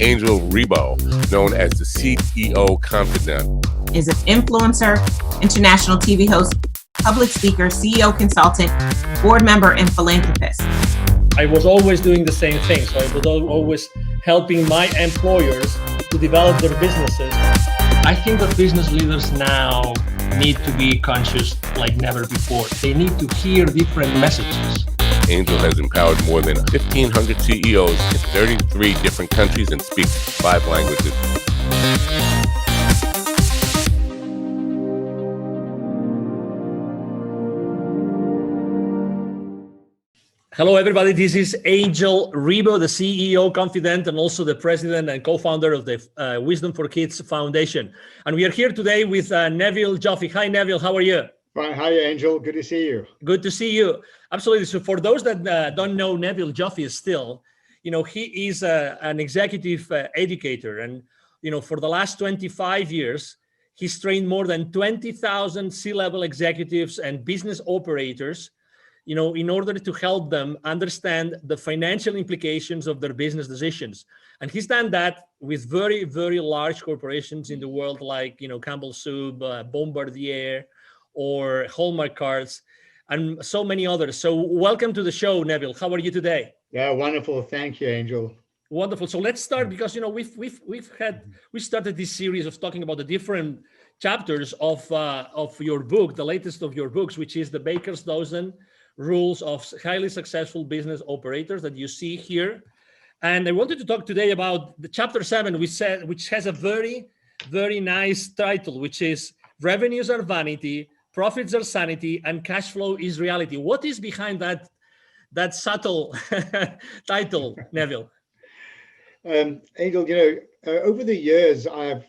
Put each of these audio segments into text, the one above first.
Angel RIBO, known as the CEO Confidant, is an influencer, international TV host, public speaker, CEO consultant, board member, and philanthropist. I was always doing the same thing. So I was always helping my employers to develop their businesses. I think that business leaders now need to be conscious like never before. They need to hear different messages. Angel has empowered more than 1,500 CEOs in 33 different countries and speaks 5 languages. Hello, everybody. This is Angel RIBO, the CEO Confidant, and also the president and co-founder of the Wisdom for Kids Foundation. And we are here today with Neville Joffe. Hi, Neville. How are you? Fine. Hi, Angel. Good to see you. Good to see you. Absolutely. So for those that don't know Neville Joffe still, he is an executive educator. And, for the last 25 years, he's trained more than 20,000 C-level executives and business operators, in order to help them understand the financial implications of their business decisions. And he's done that with very, very large corporations in the world, like, Campbell Soup, Bombardier, or Hallmark Cards, and so many others. So welcome to the show, Neville. How are you today? Yeah, wonderful. Thank you, Angel. Wonderful. So let's start because we started this series of talking about the different chapters of your book, the latest of your books, which is the Baker's Dozen Rules of Highly Successful Business Operators that you see here. And I wanted to talk today about the chapter 7, which has a very, very nice title, which is Revenues Are Vanity, Profits Are Sanity, and Cash Flow is Reality. What is behind that subtle title, Neville? Angel, over the years, I've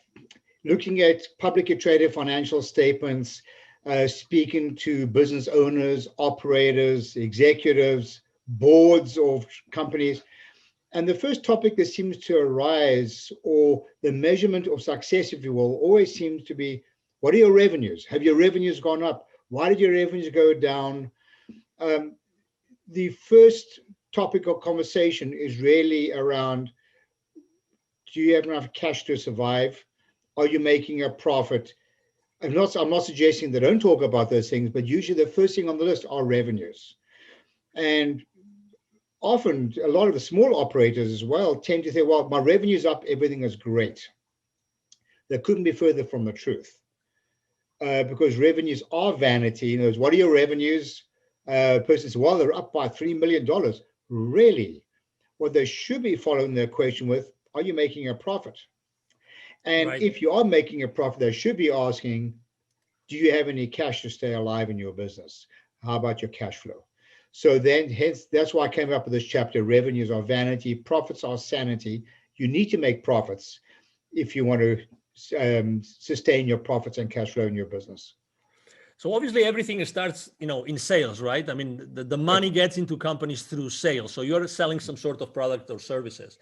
looking at publicly traded financial statements, speaking to business owners, operators, executives, boards of companies. And the first topic that seems to arise, or the measurement of success, if you will, always seems to be, what are your revenues? Have your revenues gone up? Why did your revenues go down? The first topic of conversation is really around, do you have enough cash to survive? Are you making a profit? I'm not suggesting they don't talk about those things, but usually the first thing on the list are revenues. And often a lot of the small operators as well tend to say, well, my revenue's up, everything is great. That couldn't be further from the truth. Because revenues are vanity. What are your revenues? Person says, well, they're up by $3 million. Really? What they should be following the equation with, are you making a profit? And right. If you are making a profit, they should be asking, do you have any cash to stay alive in your business? How about your cash flow? So then, hence, that's why I came up with this chapter, Revenues Are Vanity, Profits Are Sanity. You need to make profits if you want to sustain your profits and cash flow in your business. So obviously everything starts, in sales, right? I mean, the money gets into companies through sales. So you're selling some sort of product or services.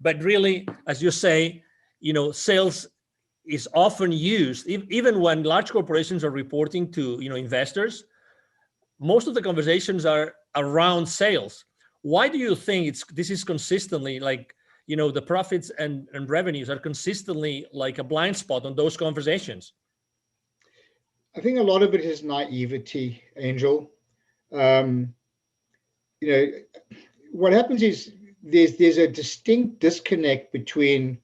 But really, as you say, sales is often used, even when large corporations are reporting to, investors, most of the conversations are around sales. Why do you think this is consistently like, the profits and revenues are consistently like a blind spot on those conversations? I think a lot of it is naivety, Angel. What happens is there's a distinct disconnect between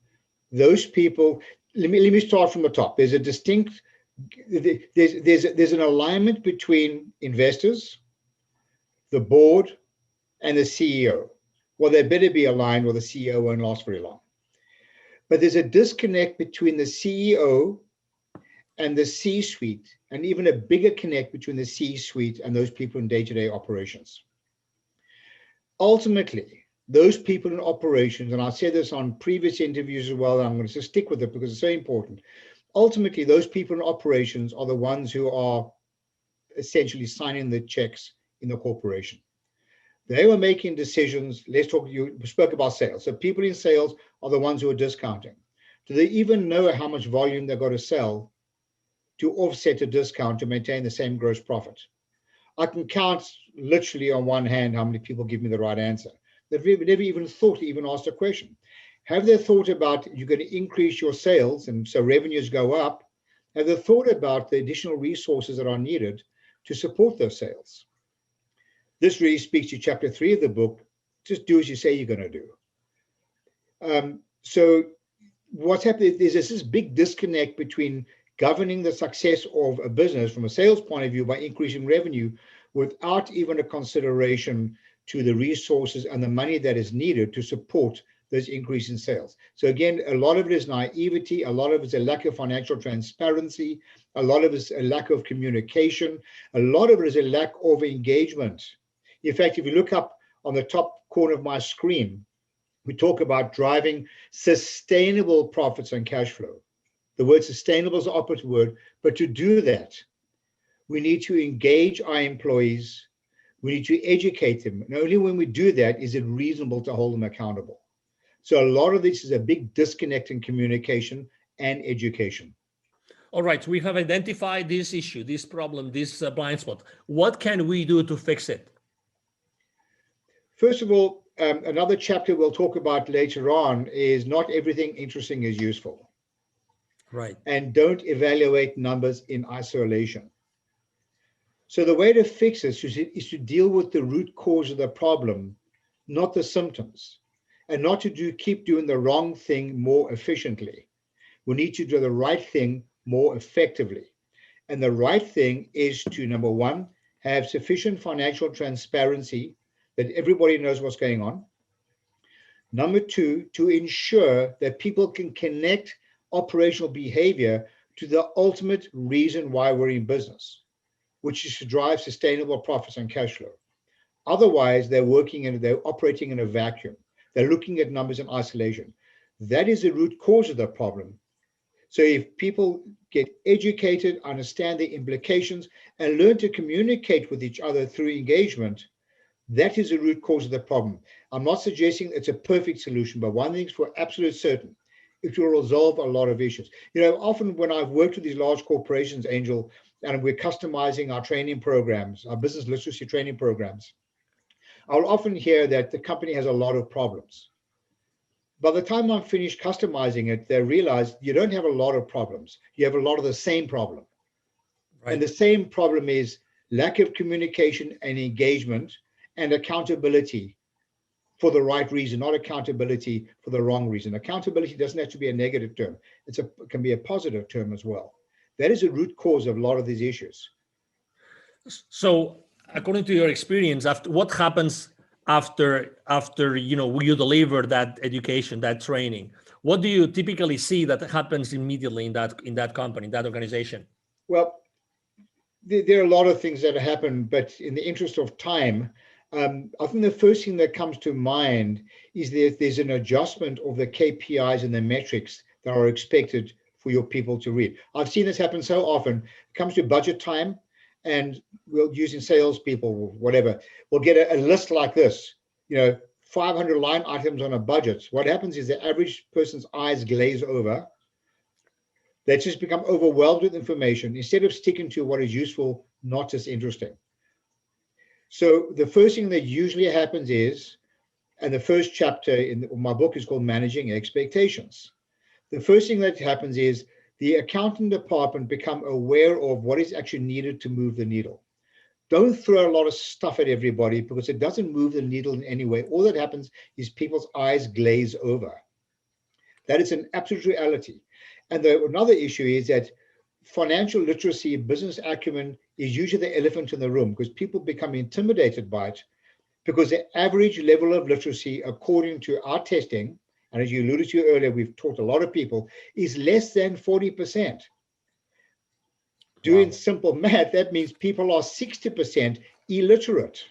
those people. Let me start from the top. There's an alignment between investors, the board, and the CEO. Well, they better be aligned or the CEO won't last very long. But there's a disconnect between the CEO and the C-suite, and even a bigger connect between the C-suite and those people in day-to-day operations. Ultimately, those people in operations, and I said this on previous interviews as well, and I'm going to just stick with it because it's so important. Ultimately, those people in operations are the ones who are essentially signing the checks in the corporation. They were making decisions. You spoke about sales. So people in sales are the ones who are discounting. Do they even know how much volume they've got to sell to offset a discount to maintain the same gross profit? I can count literally on one hand how many people give me the right answer. They've never even thought to even ask a question. Have they thought about you're going to increase your sales and so revenues go up? Have they thought about the additional resources that are needed to support those sales? This really speaks to chapter 3 of the book. Just do as you say you're going to do. So what's happening is there's this big disconnect between governing the success of a business from a sales point of view by increasing revenue without even a consideration to the resources and the money that is needed to support those increase in sales. So again, a lot of it is naivety, a lot of it is a lack of financial transparency, a lot of it is a lack of communication, a lot of it is a lack of engagement. In fact, if you look up on the top corner of my screen, we talk about driving sustainable profits and cash flow. The word sustainable is the opposite word, but to do that, we need to engage our employees, we need to educate them, and only when we do that is it reasonable to hold them accountable. So a lot of this is a big disconnect in communication and education. All right, we have identified this issue, this problem, this blind spot. What can we do to fix it? First of all, another chapter we'll talk about later on is not everything interesting is useful. Right. And don't evaluate numbers in isolation. So the way to fix this is to deal with the root cause of the problem, not the symptoms, and not to keep doing the wrong thing more efficiently. We need to do the right thing more effectively. And the right thing is to, number one, have sufficient financial transparency that everybody knows what's going on. Number two, to ensure that people can connect operational behavior to the ultimate reason why we're in business, which is to drive sustainable profits and cash flow. Otherwise, they're operating in a vacuum. They're looking at numbers in isolation. That is the root cause of the problem. So if people get educated, understand the implications, and learn to communicate with each other through engagement, that is the root cause of the problem. I'm not suggesting it's a perfect solution, but one thing's for absolute certain, it will resolve a lot of issues. You know, often when I've worked with these large corporations, Angel, and we're customizing our training programs, our business literacy training programs, I'll often hear that the company has a lot of problems. By the time I'm finished customizing it, they realize you don't have a lot of problems. You have a lot of the same problem. Right. And the same problem is lack of communication and engagement and accountability for the right reason, not accountability for the wrong reason. Accountability doesn't have to be a negative term. It can be a positive term as well. That is a root cause of a lot of these issues. So according to your experience, what happens after you deliver that education, that training? What do you typically see that happens immediately in that company, that organization? Well, there are a lot of things that happen, but in the interest of time, I think the first thing that comes to mind is that there's an adjustment of the KPIs and the metrics that are expected for your people to read. I've seen this happen so often. It comes to budget time, and we'll using salespeople or whatever, we'll get a list like this, 500 line items on a budget. What happens is the average person's eyes glaze over. They just become overwhelmed with information instead of sticking to what is useful, not just interesting. So the first thing that usually happens is, and the first chapter in my book is called Managing Expectations. The first thing that happens is the accounting department become aware of what is actually needed to move the needle. Don't throw a lot of stuff at everybody because it doesn't move the needle in any way. All that happens is people's eyes glaze over. That is an absolute reality. And another issue is that financial literacy, business acumen is usually the elephant in the room because people become intimidated by it because the average level of literacy, according to our testing, and as you alluded to earlier, we've taught a lot of people, is less than 40%. Doing simple math, that means people are 60% illiterate.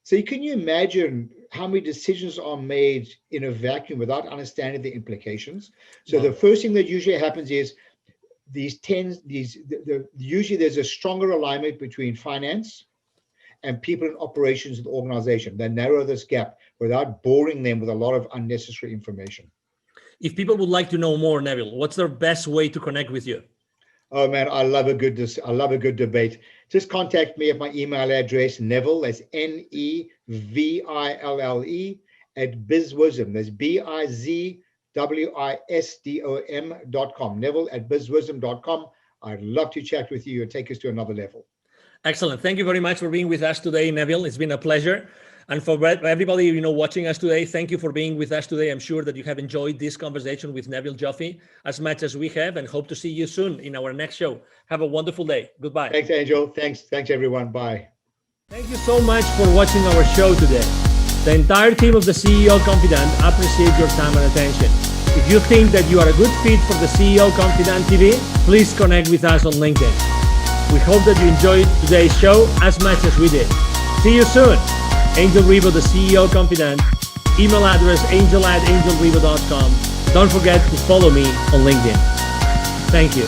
So can you imagine how many decisions are made in a vacuum without understanding the implications? So the first thing that usually happens is usually there's a stronger alignment between finance and people in operations of the organization. They narrow this gap without boring them with a lot of unnecessary information. If people would like to know more, Neville, what's the best way to connect with you? Oh man, I love a good debate. Just contact me at my email address, Neville, that's Neville, at bizwisdom. That's bizwisdom.com. Neville at bizwisdom.com. I'd love to chat with you and take us to another level. Excellent. Thank you very much for being with us today, Neville. It's been a pleasure. And for everybody, watching us today, thank you for being with us today. I'm sure that you have enjoyed this conversation with Neville Joffe as much as we have, and hope to see you soon in our next show. Have a wonderful day. Goodbye. Thanks, Angel. Thanks, everyone. Bye. Thank you so much for watching our show today. The entire team of the CEO Confidant appreciate your time and attention. If you think that you are a good fit for the CEO Confidant TV, please connect with us on LinkedIn. We hope that you enjoyed today's show as much as we did. See you soon. Angel RIBO, the CEO Confidant. Email address angel@angelribo.com. Don't forget to follow me on LinkedIn. Thank you.